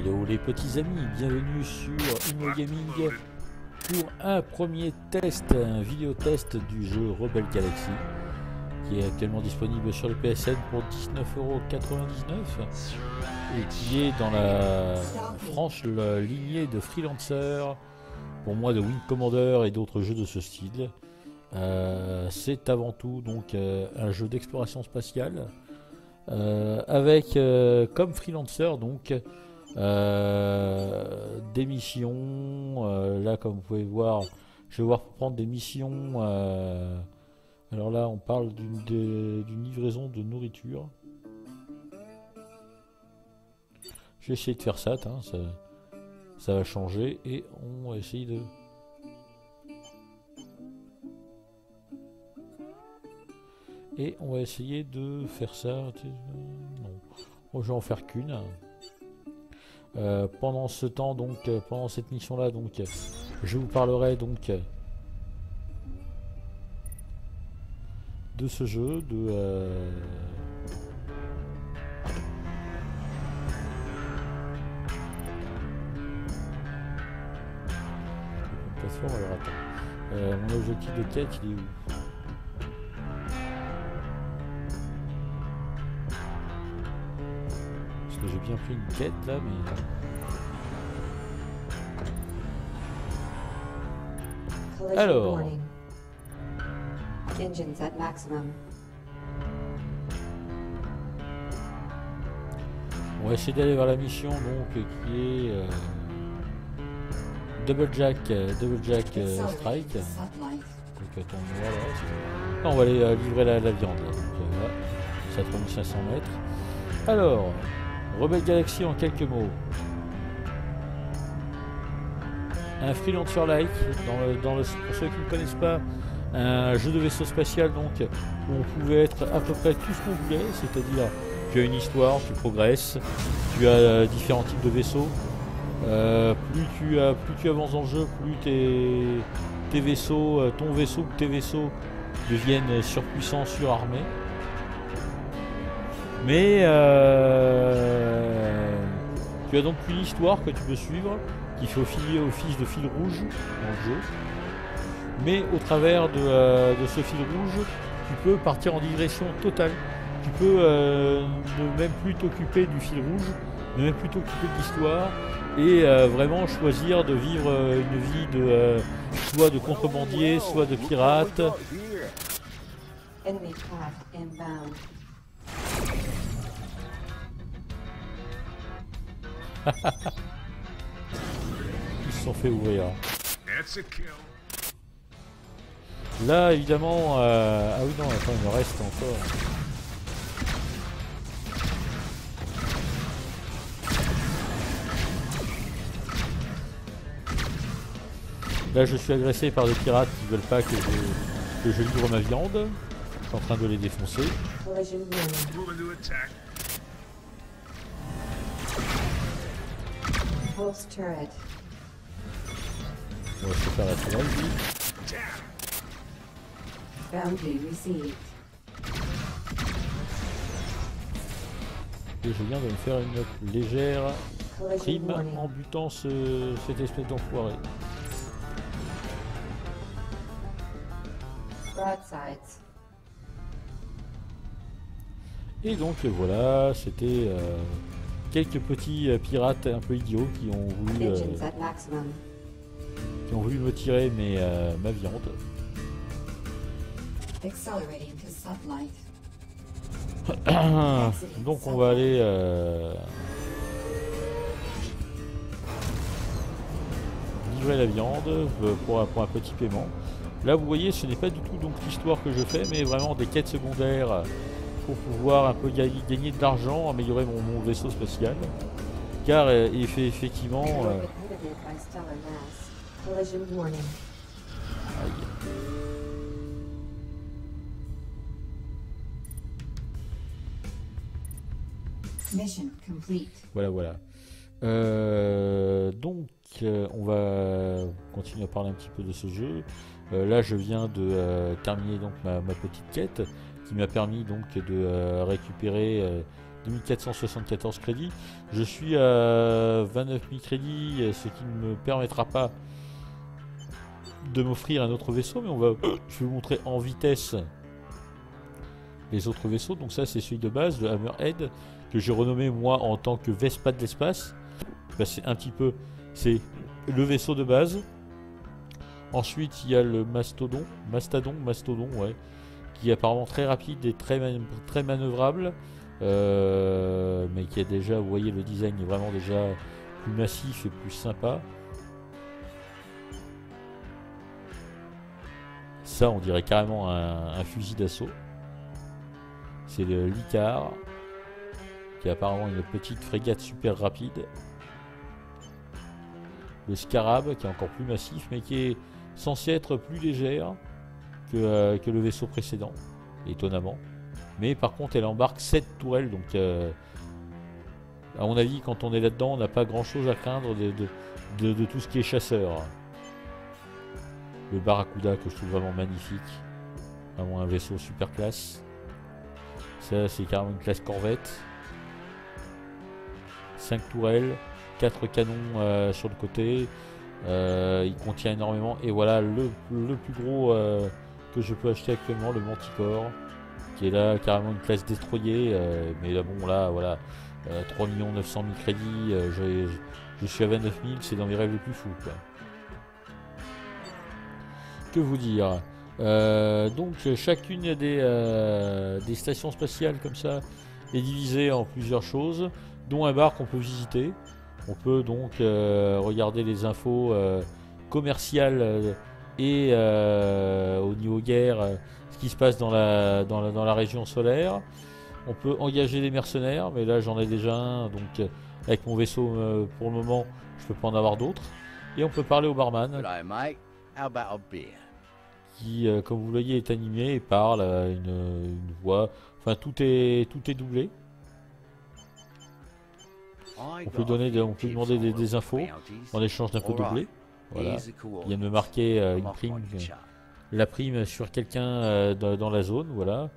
Hello les petits amis, bienvenue sur Immo Gaming pour un premier test, un vidéo test du jeu Rebel Galaxy qui est actuellement disponible sur le PSN pour 19,99 € et qui est dans la franche lignée de Freelancer, pour moi de Wing Commander et d'autres jeux de ce style. C'est avant tout donc un jeu d'exploration spatiale avec comme Freelancer donc des missions. Là comme vous pouvez voir, je vais voir pour prendre des missions. Alors là on parle d'une livraison de nourriture. Je vais essayer de faire ça, ça va changer et on va essayer de... Et on va essayer de faire ça. Non, bon, je vais en faire qu'une. Pendant ce temps, donc, pendant cette mission-là, donc, je vous parlerai donc de ce jeu, de plateforme. Alors attends, mon objectif de quête, il est où? J'ai bien pris une quête là, mais... Alors... On va essayer d'aller vers la mission donc qui est Double Jack Strike. Donc attends, voilà. On va aller livrer la viande. Donc, voilà. Ça tourne 500 mètres. Alors... Rebel Galaxy en quelques mots. Un freelancer-like, pour ceux qui ne connaissent pas, un jeu de vaisseau spatial donc où on pouvait être à peu près tout ce qu'on voulait, c'est-à-dire tu as une histoire, tu progresses, tu as différents types de vaisseaux. Plus tu avances dans le jeu, plus tes vaisseaux, ton vaisseau ou tes vaisseaux deviennent surpuissants, surarmés. Mais tu as donc une histoire que tu peux suivre qui fait office de fil rouge dans le jeu. Mais au travers de ce fil rouge, tu peux partir en digression totale. Tu peux ne même plus t'occuper du fil rouge, ne même plus t'occuper de l'histoire et vraiment choisir de vivre une vie de soit de contrebandier, soit de pirate. Ils se sont fait ouvrir. Là évidemment ah oui non attends, il me reste encore. Là je suis agressé par des pirates qui veulent pas que je livre ma viande. Je suis en train de les défoncer. On va se faire la tourelle. Et je viens de me faire une légère prime en butant cette espèce d'enfoiré. Et donc voilà, c'était quelques petits pirates un peu idiots qui ont voulu me tirer ma viande. Donc on va aller livrer la viande pour un petit paiement. Là vous voyez, ce n'est pas du tout donc l'histoire que je fais, mais vraiment des quêtes secondaires pour pouvoir un peu gagner de l'argent, améliorer mon vaisseau spatial. Car effectivement... Voilà. Donc on va continuer à parler un petit peu de ce jeu. Là je viens de terminer donc ma petite quête qui m'a permis donc de récupérer 2474 crédits. Je suis à 29 000 crédits, ce qui ne me permettra pas de m'offrir un autre vaisseau, mais je vais vous montrer en vitesse les autres vaisseaux. Donc ça c'est celui de base, le Hammerhead, que j'ai renommé moi en tant que Vespa de l'espace. Ben, c'est le vaisseau de base. Ensuite il y a le Mastodon, ouais, qui est apparemment très rapide et très manœuvrable, mais qui a déjà, vous voyez, le design est vraiment déjà plus massif et plus sympa. Ça on dirait carrément un fusil d'assaut. C'est le Licar, qui est apparemment une petite frégate super rapide. Le Scarab, qui est encore plus massif, mais qui est censé être plus légère que le vaisseau précédent, étonnamment. Mais par contre, elle embarque 7 tourelles, donc à mon avis, quand on est là-dedans, on n'a pas grand-chose à craindre de tout ce qui est chasseur. Le Barracuda, que je trouve vraiment magnifique. Vraiment un vaisseau super classe. Ça, c'est carrément une classe corvette. 5 tourelles, 4 canons sur le côté. Il contient énormément. Et voilà le plus gros que je peux acheter actuellement, le Manticore, qui est là carrément une classe destroyer. Mais là, bon, là, voilà, 3 900 000 crédits. Je suis à 29 000, c'est dans mes rêves les plus fous, quoi. Que vous dire, donc chacune des stations spatiales comme ça est divisée en plusieurs choses, dont un bar qu'on peut visiter. On peut donc regarder les infos commerciales et au niveau guerre, ce qui se passe dans la région solaire. On peut engager des mercenaires, mais là j'en ai déjà un, donc avec mon vaisseau pour le moment je peux pas en avoir d'autres. Et on peut parler au barman, qui, comme vous le voyez, est animé et parle à une voix. Enfin, tout est doublé. On peut demander des infos en échange d'un peu doublé. Voilà. Il vient de me marquer la prime sur quelqu'un dans la zone. Voilà.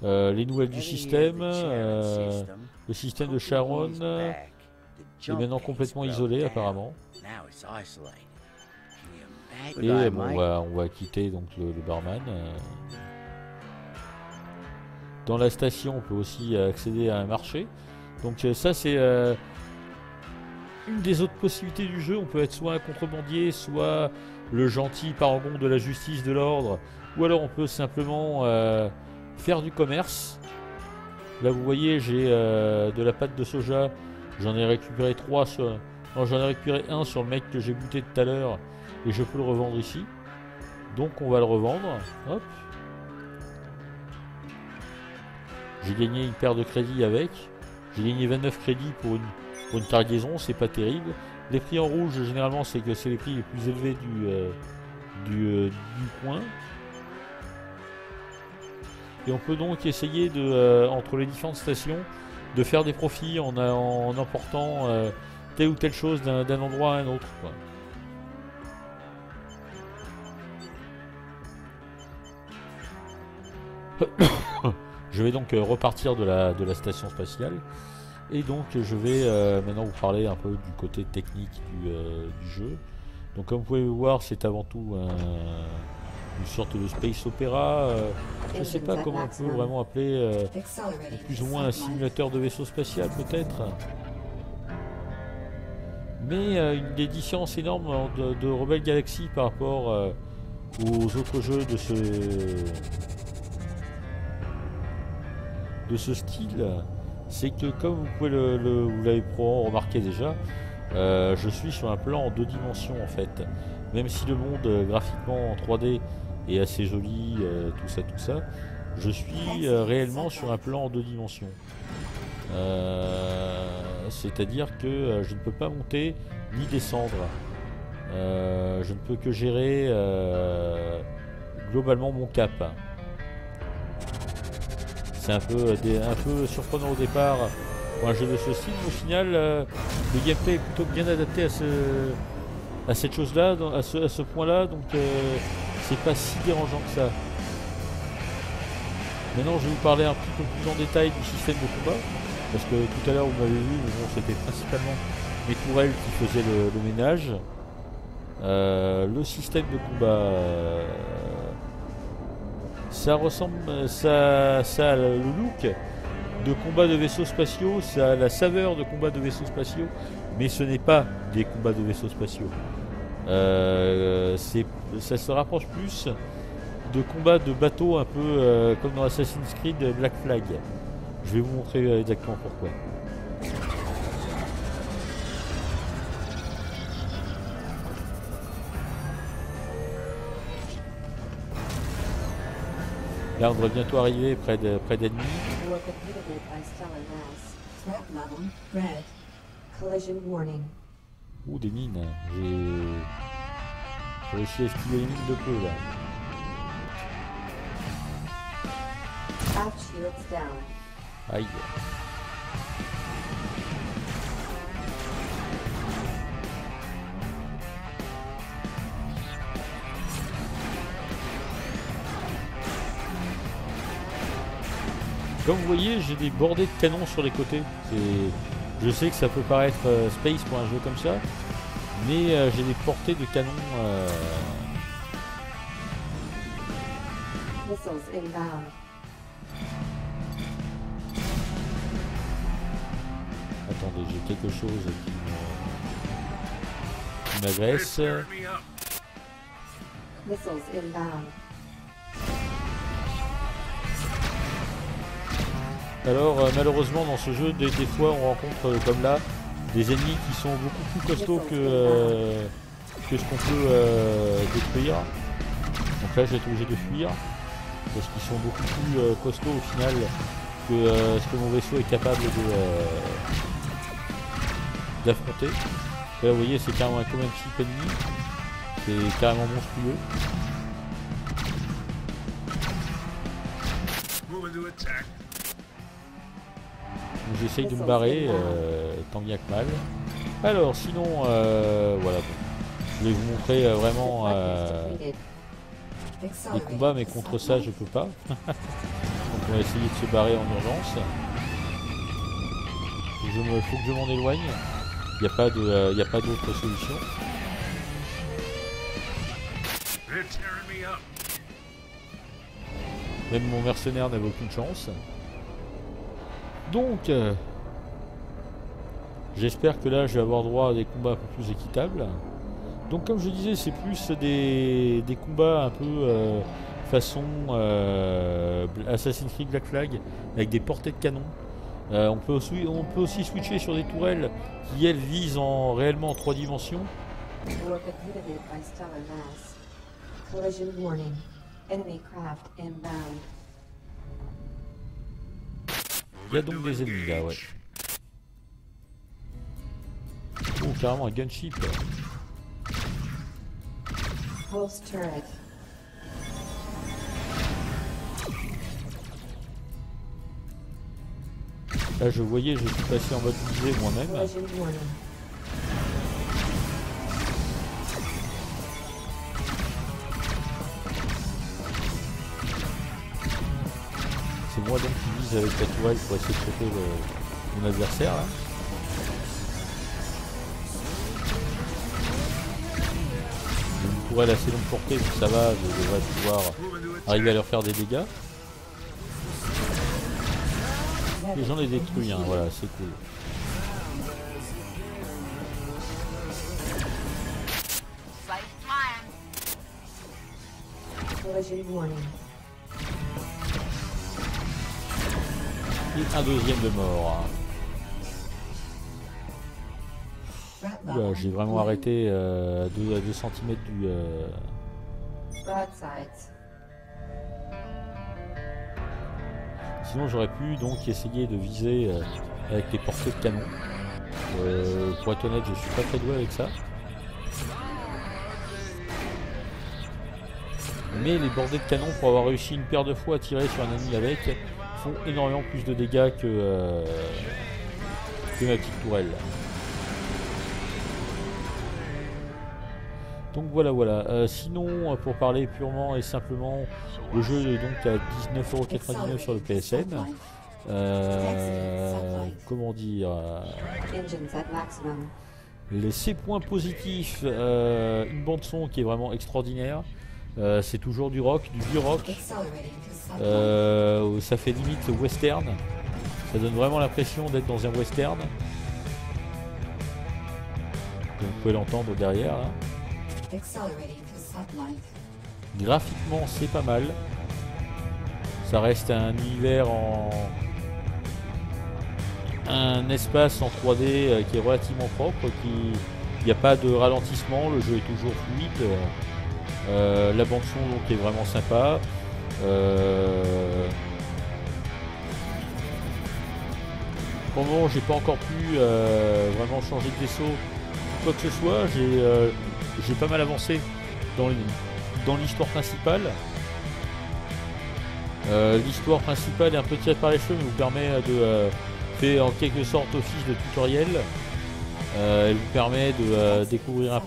Les nouvelles du système. Le système de Sharon est maintenant complètement isolé apparemment. Et bon, on va quitter donc le barman. Dans la station, on peut aussi accéder à un marché. Donc ça, c'est une des autres possibilités du jeu. On peut être soit un contrebandier, soit le gentil parangon de la justice, de l'ordre, ou alors on peut simplement faire du commerce. Là, vous voyez, j'ai de la pâte de soja. J'en ai récupéré 3 non, j'en ai récupéré un sur le mec que j'ai goûté tout à l'heure. Et je peux le revendre ici. Donc on va le revendre. Hop. J'ai gagné une paire de crédits avec. J'ai gagné 29 crédits pour une cargaison. C'est pas terrible. Les prix en rouge, généralement, c'est que c'est les prix les plus élevés du coin. Et on peut donc essayer entre les différentes stations de faire des profits en emportant telle ou telle chose d'un endroit à un autre, quoi. Je vais donc repartir de la station spatiale et donc je vais maintenant vous parler un peu du côté technique du jeu. Donc comme vous pouvez le voir, c'est avant tout une sorte de space opéra. Je ne sais pas comment on peut vraiment appeler, plus ou moins un simulateur de vaisseau spatial peut-être. Mais une des différences énormes de Rebel Galaxy par rapport aux autres jeux de ce style, c'est que comme vous pouvez vous l'avez probablement remarqué déjà, je suis sur un plan en 2 dimensions en fait. Même si le monde graphiquement en 3D est assez joli, tout ça, je suis réellement sur un plan en 2 dimensions. C'est-à-dire que je ne peux pas monter ni descendre. Je ne peux que gérer globalement mon cap. C'est un peu surprenant au départ pour un jeu de ce style, mais au final le gameplay est plutôt bien adapté à cette chose-là, à ce point-là, donc c'est pas si dérangeant que ça. Maintenant je vais vous parler un petit peu plus en détail du système de combat. Parce que tout à l'heure vous m'avez vu, bon, c'était principalement mes tourelles qui faisaient le ménage. Le système de combat, ça ressemble, ça a le look de combat de vaisseaux spatiaux, ça a la saveur de combat de vaisseaux spatiaux, mais ce n'est pas des combats de vaisseaux spatiaux. Ça se rapproche plus de combats de bateaux un peu comme dans Assassin's Creed Black Flag. Je vais vous montrer exactement pourquoi. Là, on devrait bientôt arriver près d'ennemis. Ouh, des mines. J'ai réussi à esquiver les mines de peu là. Aïe. Comme vous voyez, j'ai des bordées de canons sur les côtés. Je sais que ça peut paraître space pour un jeu comme ça, mais j'ai des portées de canons. Attendez, j'ai quelque chose qui m'agresse. Alors malheureusement dans ce jeu des fois on rencontre comme là des ennemis qui sont beaucoup plus costauds que ce qu'on peut détruire. Donc là j'ai été obligé de fuir parce qu'ils sont beaucoup plus costauds au final que ce que mon vaisseau est capable d'affronter. Là vous voyez c'est carrément comme un petit ennemi, c'est carrément monstrueux. J'essaye de me barrer tant bien que mal. Alors sinon voilà, je vais vous montrer vraiment les combats, mais contre ça je peux pas. Donc on va essayer de se barrer en urgence. Faut que je m'en éloigne. Il n'y a pas d'autre solution. Même mon mercenaire n'avait aucune chance. Donc, j'espère que là, je vais avoir droit à des combats un peu plus équitables. Donc, comme je disais, c'est plus des combats un peu façon Assassin's Creed Black Flag, avec des portées de canon. On peut aussi switcher sur des tourelles qui, elles, visent réellement en 3 dimensions. Il y a donc des ennemis là, ouais. Oh, carrément un gunship. Là, je voyais, je suis passé en mode visée moi-même. C'est moi donc qui vise avec la tourelle pour essayer de choper mon adversaire. Hein. J'ai une tourelle assez longue portée, donc ça va, je devrais pouvoir arriver à leur faire des dégâts. Et j'en ai détruit, hein, voilà, c'est cool. Et un deuxième de mort. Oula, j'ai vraiment arrêté à 2 cm du... Sinon j'aurais pu donc essayer de viser avec les portées de canon. Pour être honnête, je suis pas très doué avec ça. Mais les bordées de canon, pour avoir réussi une paire de fois à tirer sur un ennemi avec, font énormément plus de dégâts que ma petite tourelle. Donc voilà. Sinon, pour parler purement et simplement, le jeu est donc à 19,99 € sur le PSN. Comment dire, Engines at maximum. ces points positifs, une bande son qui est vraiment extraordinaire. C'est toujours du rock, du vieux rock. Accelerating to satellite. Ça fait limite western. Ça donne vraiment l'impression d'être dans un western. Vous pouvez l'entendre derrière là. Accelerating to satellite. Graphiquement c'est pas mal. Ça reste un univers un espace en 3D qui est relativement propre, il n'y a pas de ralentissement, le jeu est toujours fluide. La bande son donc est vraiment sympa. Pour le moment j'ai pas encore pu vraiment changer de vaisseau quoi que ce soit. J'ai pas mal avancé dans l'histoire principale. L'histoire principale est un peu tirée par les cheveux, mais vous permet de faire en quelque sorte office de tutoriel. Elle vous permet de découvrir un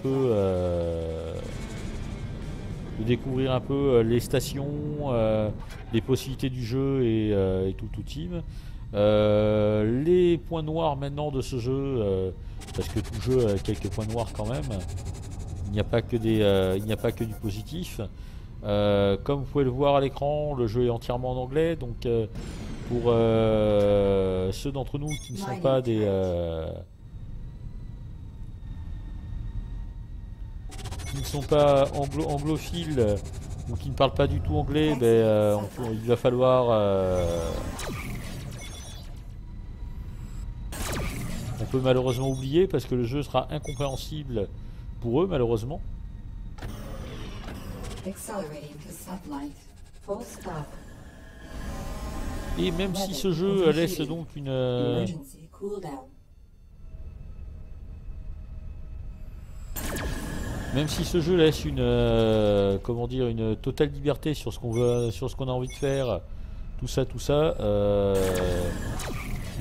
peu les stations, les possibilités du jeu et tout team. Les points noirs maintenant de ce jeu, parce que tout jeu a quelques points noirs quand même. Il n'y a pas que du positif. Comme vous pouvez le voir à l'écran, le jeu est entièrement en anglais, donc pour ceux d'entre nous qui ne sont pas des anglophiles ou qui ne parlent pas du tout anglais, il va falloir on peut malheureusement oublier parce que le jeu sera incompréhensible pour eux malheureusement. Accelerating to satellite. Full stop. Et même si ce jeu laisse donc une Emergency cooldown. même si ce jeu laisse comment dire, une totale liberté sur ce qu'on veut, sur ce qu'on a envie de faire, tout ça,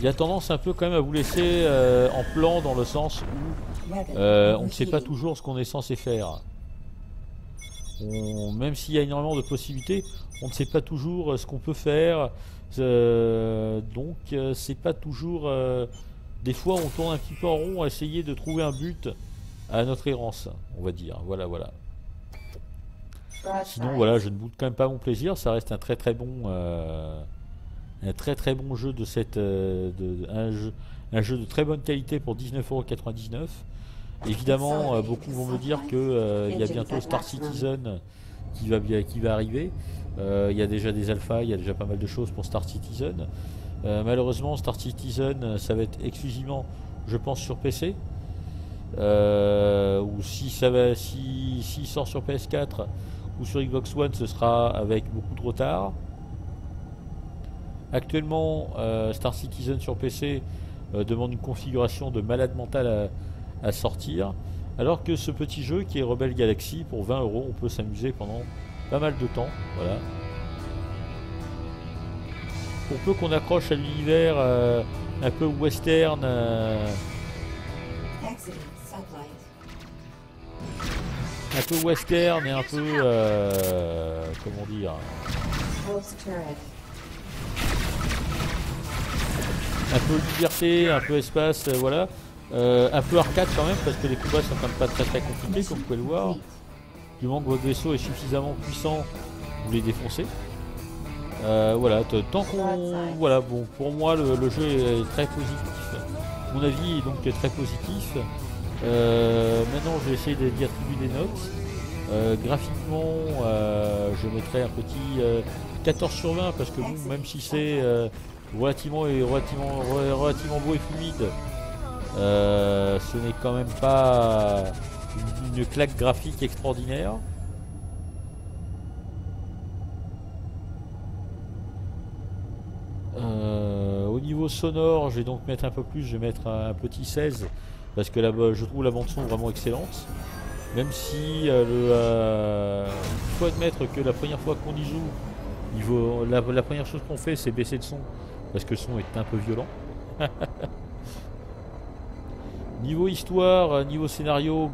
il a tendance un peu quand même à vous laisser en plan dans le sens où on ne sait pas toujours ce qu'on est censé faire. Même s'il y a énormément de possibilités, on ne sait pas toujours ce qu'on peut faire. Donc c'est pas toujours. Des fois on tourne un petit peu en rond à essayer de trouver un but à notre errance, on va dire. Voilà. Sinon voilà, je ne boude quand même pas mon plaisir. Ça reste un très bon jeu de un jeu de très bonne qualité pour 19,99 €. Évidemment, beaucoup vont me dire que il y a bientôt Star Citizen qui va arriver. Il y a déjà des alphas, il y a déjà pas mal de choses pour Star Citizen. Malheureusement, Star Citizen, ça va être exclusivement, je pense, sur PC. Ou s'il sort sur PS4 ou sur Xbox One, ce sera avec beaucoup de retard. Actuellement, Star Citizen sur PC demande une configuration de malade mental à sortir, alors que ce petit jeu qui est Rebel Galaxy, pour 20 €, on peut s'amuser pendant pas mal de temps. Voilà. Pour peu qu'on accroche à l'univers un peu western, un peu western et un peu comment dire, un peu liberté, un peu espace, voilà. Un peu arcade quand même parce que les combats sont quand même pas très compliqués comme vous pouvez le voir. Du moment que votre vaisseau est suffisamment puissant, vous les défoncez. Voilà, tant qu'on... Voilà, bon, pour moi le jeu est très positif. Mon avis est donc très positif. Maintenant je vais essayer d'y attribuer des notes. Graphiquement, je mettrai un petit 14 sur 20 parce que bon, même si c'est relativement beau et fluide, ce n'est quand même pas une claque graphique extraordinaire. Au niveau sonore, je vais donc mettre un peu plus, je vais mettre un petit 16 parce que je trouve la bande son vraiment excellente. Même si il faut admettre que la première fois qu'on y joue, la première chose qu'on fait c'est baisser le son parce que le son est un peu violent. Niveau histoire, niveau scénario,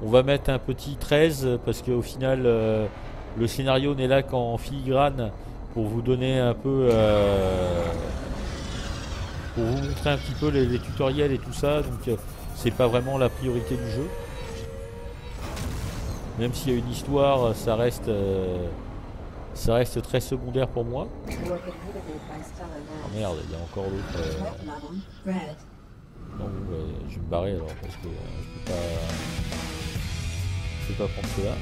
on va mettre un petit 13 parce qu'au final le scénario n'est là qu'en filigrane pour vous donner un peu, pour vous montrer un petit peu les tutoriels et tout ça. Donc c'est pas vraiment la priorité du jeu. Même s'il y a une histoire, ça reste très secondaire pour moi. Oh merde, il y a encore d'autres. Non, je vais me barrer alors parce que je peux pas prendre cela.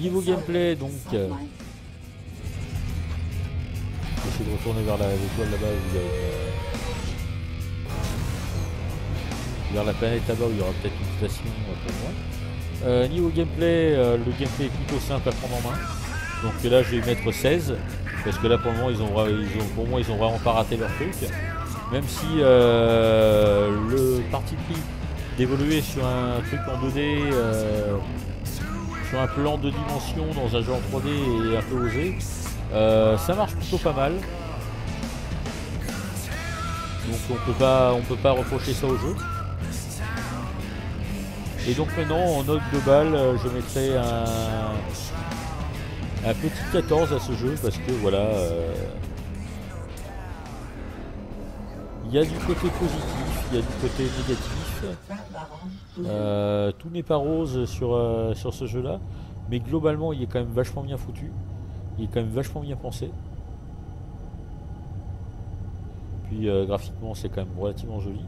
Niveau gameplay, donc, j'essaie de retourner vers l'étoile là-bas où il y a vers la planète là-bas où il y aura peut-être une station pour moi. Niveau gameplay, le gameplay est plutôt simple à prendre en main. Donc là, je vais mettre 16 parce que là pour le moment, pour moi, ils ont vraiment pas raté leur truc. Même si le parti pris d'évoluer sur un truc en 2D, sur un plan de dimension dans un genre 3D est un peu osé, ça marche plutôt pas mal. Donc on peut pas reprocher ça au jeu. Et donc maintenant en note globale, je mettrai un petit 14 à ce jeu parce que voilà, il y a du côté positif, il y a du côté négatif. Tout n'est pas rose sur ce jeu là, mais globalement il est quand même vachement bien foutu, il est quand même vachement bien pensé. Puis graphiquement c'est quand même relativement joli.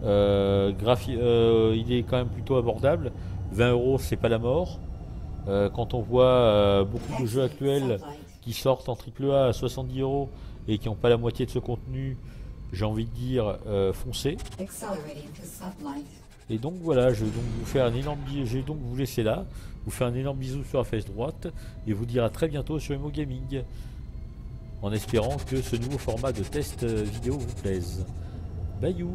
Il est quand même plutôt abordable. 20 € c'est pas la mort. Quand on voit beaucoup de jeux actuels qui sortent en AAA à 70 € et qui n'ont pas la moitié de ce contenu, j'ai envie de dire foncez. Et donc voilà, je vais donc vous faire un énorme bisou, je vais donc vous laisser là, vous faire un énorme bisou sur la fesse droite et vous dire à très bientôt sur Emo Gaming, en espérant que ce nouveau format de test vidéo vous plaise. Bye you.